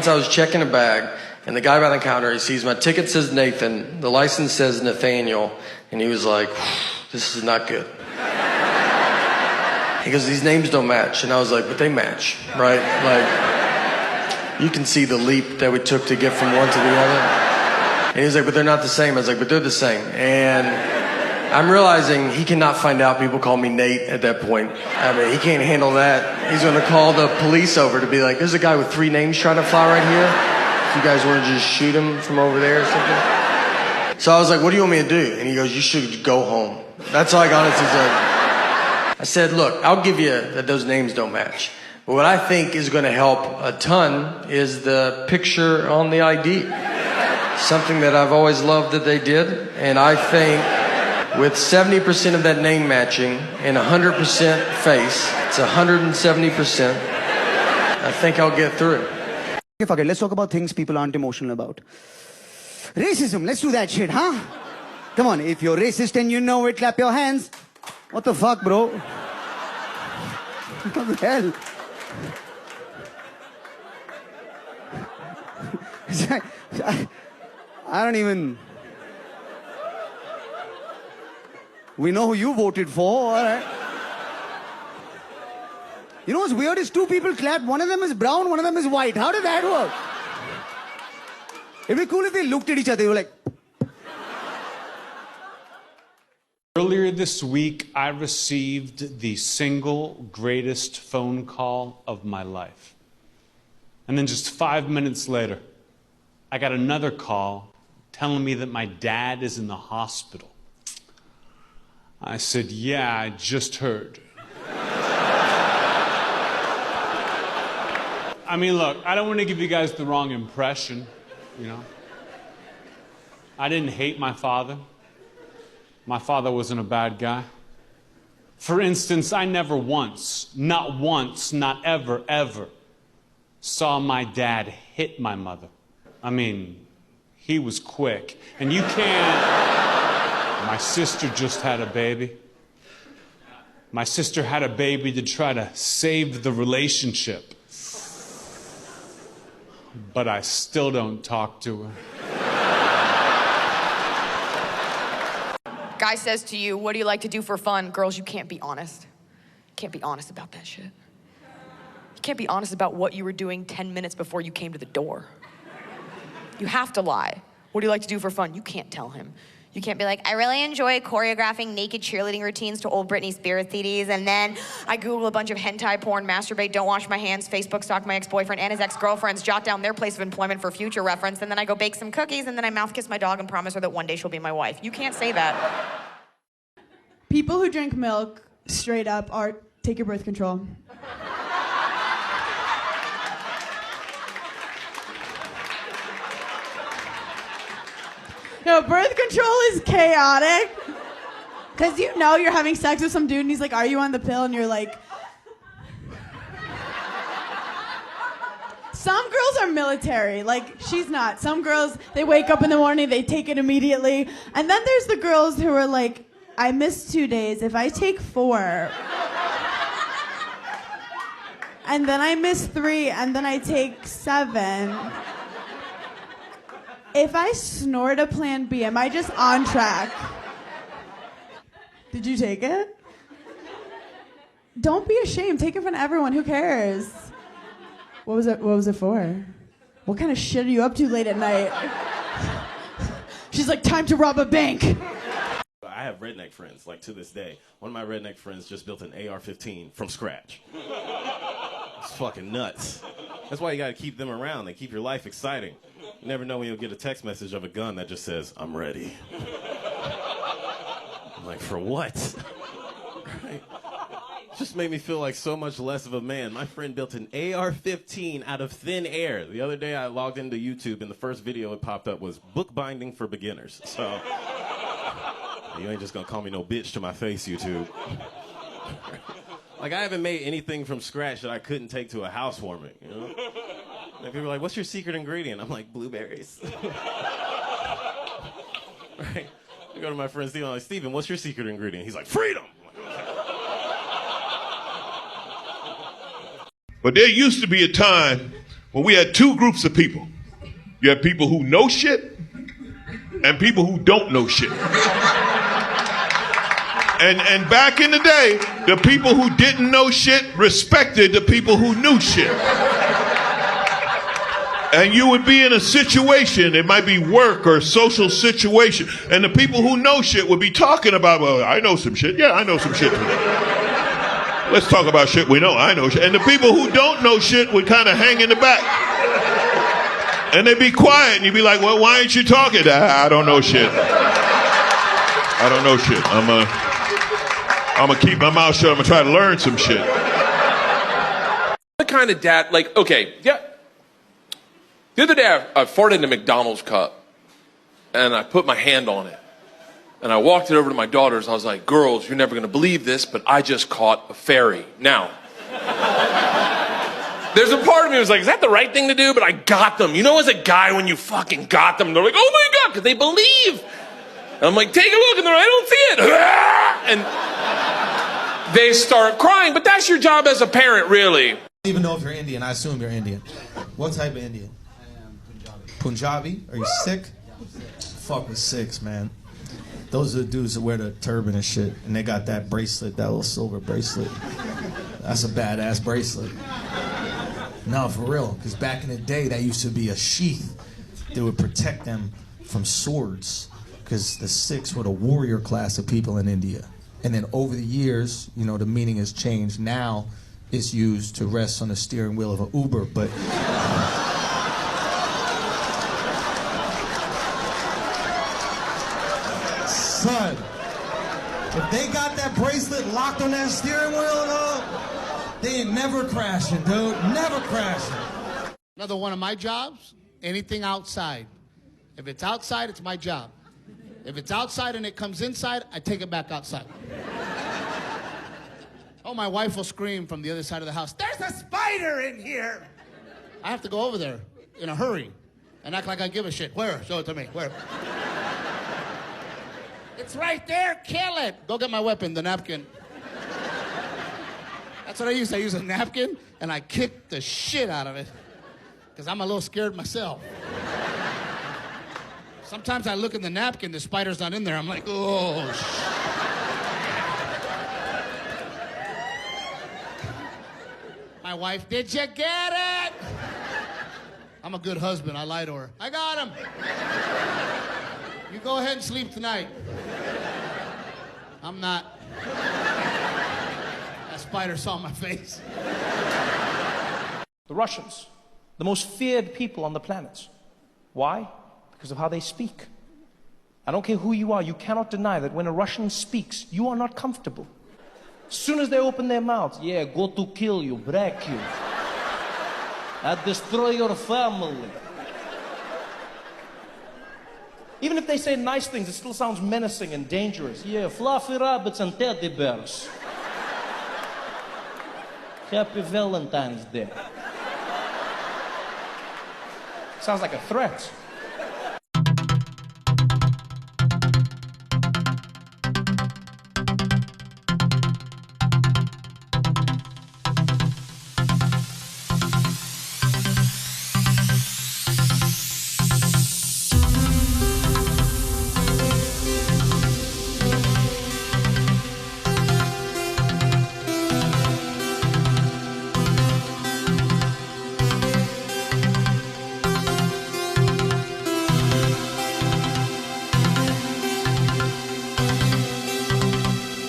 Once I was checking a bag, and the guy by the counter, he sees my ticket says Nathan, the license says Nathaniel, and he was like, this is not good. He goes, these names don't match. And I was like, but they match, right? Like, you can see the leap that we took to get from one to the other. And he was like, but they're not the same. I was like, but they're the same. And I'm realizing he cannot find out people call me Nate at that point. I mean, he can't handle that. He's going to call the police over to be like, there's a guy with 3 names trying to fly right here. If you guys want to just shoot him from over there or something. So I was like, what do you want me to do? And he goes, you should go home. That's all I honestly said. I said, look, I'll give you that those names don't match. But what I think is going to help a ton is the picture on the ID. Something that I've always loved that they did. And I think with 70% of that name matching and 100% face, it's 170%. I think I'll get through it. Okay, fuck it. Let's talk about things people aren't emotional about. Racism. Let's do that shit, huh? Come on. If you're racist and you know it, clap your hands. What the fuck, bro? What the hell? I don't even... We know who you voted for, all right? You know what's weird is 2 people clapped. One of them is brown, one of them is white. How did that work? It'd be cool if they looked at each other. They were like... Earlier this week, I received the single greatest phone call of my life. And then just 5 minutes later, I got another call telling me that my dad is in the hospital. I said, yeah, I just heard. I mean, look, I don't want to give you guys the wrong impression, you know. I didn't hate my father. My father wasn't a bad guy. For instance, I never once, not ever, ever, saw my dad hit my mother. I mean, he was quick. And you can't... My sister just had a baby. My sister had a baby to try to save the relationship. But I still don't talk to her. Guy says to you, what do you like to do for fun? Girls, you can't be honest. You can't be honest about that shit. You can't be honest about what you were doing 10 minutes before you came to the door. You have to lie. What do you like to do for fun? You can't tell him. You can't be like, I really enjoy choreographing naked cheerleading routines to old Britney Spears CDs, and then I Google a bunch of hentai porn, masturbate, don't wash my hands, Facebook stalk my ex-boyfriend and his ex-girlfriends, jot down their place of employment for future reference, and then I go bake some cookies, and then I mouth kiss my dog and promise her that one day she'll be my wife. You can't say that. People who drink milk straight up are take your birth control. No, birth control is chaotic. Because you know you're having sex with some dude and he's like, are you on the pill? And you're like... Some girls are military. Like, she's not. Some girls, they wake up in the morning, they take it immediately. And then there's the girls who are like, I missed 2 days. If I take 4... And then I miss 3, and then I take 7... If I snort a Plan B, am I just on track? Did you take it? Don't be ashamed. Take it from everyone. Who cares? What was it for? What kind of shit are you up to late at night? She's like, time to rob a bank. I have redneck friends, like to this day. One of my redneck friends just built an AR-15 from scratch. It's fucking nuts. That's why you gotta keep them around. They keep your life exciting. You never know when you'll get a text message of a gun that just says, I'm ready. I'm like, for what? Right? Just made me feel like so much less of a man. My friend built an AR-15 out of thin air. The other day I logged into YouTube and the first video it popped up was bookbinding for beginners. So, you ain't just gonna call me no bitch to my face, YouTube. Like, I haven't made anything from scratch that I couldn't take to a housewarming, you know? And people are like, what's your secret ingredient? I'm like, blueberries. Right? I go to my friend Steven, I'm like, Steven, what's your secret ingredient? He's like, freedom! But there used to be a time Well, we had two groups of people. You have people who know shit and people who don't know shit. And back in the day, the people who didn't know shit respected the people who knew shit. And you would be in a situation, it might be work or social situation, and the people who know shit would be talking about, well, I know some shit. Yeah, I know some shit today. Let's talk about shit we know. I know shit. And the people who don't know shit would kind of hang in the back. And they'd be quiet, and you'd be like, well, why aren't you talking? I don't know shit. I don't know shit. I'm gonna keep my mouth shut. I'm gonna try to learn some shit. The kind of dad, like, okay, yeah. The other day, I farted in a McDonald's cup, and I put my hand on it. And I walked it over to my daughters. I was like, girls, you're never going to believe this, but I just caught a fairy. Now, there's a part of me that was like, is that the right thing to do? But I got them. You know, as a guy, when you fucking got them, they're like, oh my God, because they believe. And I'm like, take a look, and they're like, I don't see it. And they start crying, but that's your job as a parent, really. I don't even know if you're Indian. I assume you're Indian. What type of Indian? Punjabi? Are you Sikh? Fuck with Sikhs, man. Those are the dudes that wear the turban and shit, and they got that bracelet, that little silver bracelet. That's a badass bracelet. No, for real, because back in the day, that used to be a sheath that would protect them from swords, because the Sikhs were the warrior class of people in India. And then over the years, you know, the meaning has changed. Now, it's used to rest on the steering wheel of an Uber, but... Son, if they got that bracelet locked on that steering wheel and all, they ain't never crashing, dude. Never crashing. Another one of my jobs, anything outside. If it's outside, it's my job. If it's outside and it comes inside, I take it back outside. Oh, my wife will scream from the other side of the house, there's a spider in here! I have to go over there in a hurry and act like I give a shit. Where? Show it to me. Where? It's right there, kill it. Go get my weapon, the napkin. That's what I use. I use a napkin, and I kick the shit out of it, because I'm a little scared myself. Sometimes I look in the napkin, the spider's not in there. I'm like, oh, shit. My wife, did you get it? I'm a good husband. I lie to her. I got him. You go ahead and sleep tonight. I'm not. That spider saw my face. The Russians, the most feared people on the planet. Why? Because of how they speak. I don't care who you are, you cannot deny that when a Russian speaks, you are not comfortable. As soon as they open their mouths, yeah, go to kill you, break you. I destroy your family. Even if they say nice things, it still sounds menacing and dangerous. Yeah, fluffy rabbits and teddy bears. Happy Valentine's Day. Sounds like a threat.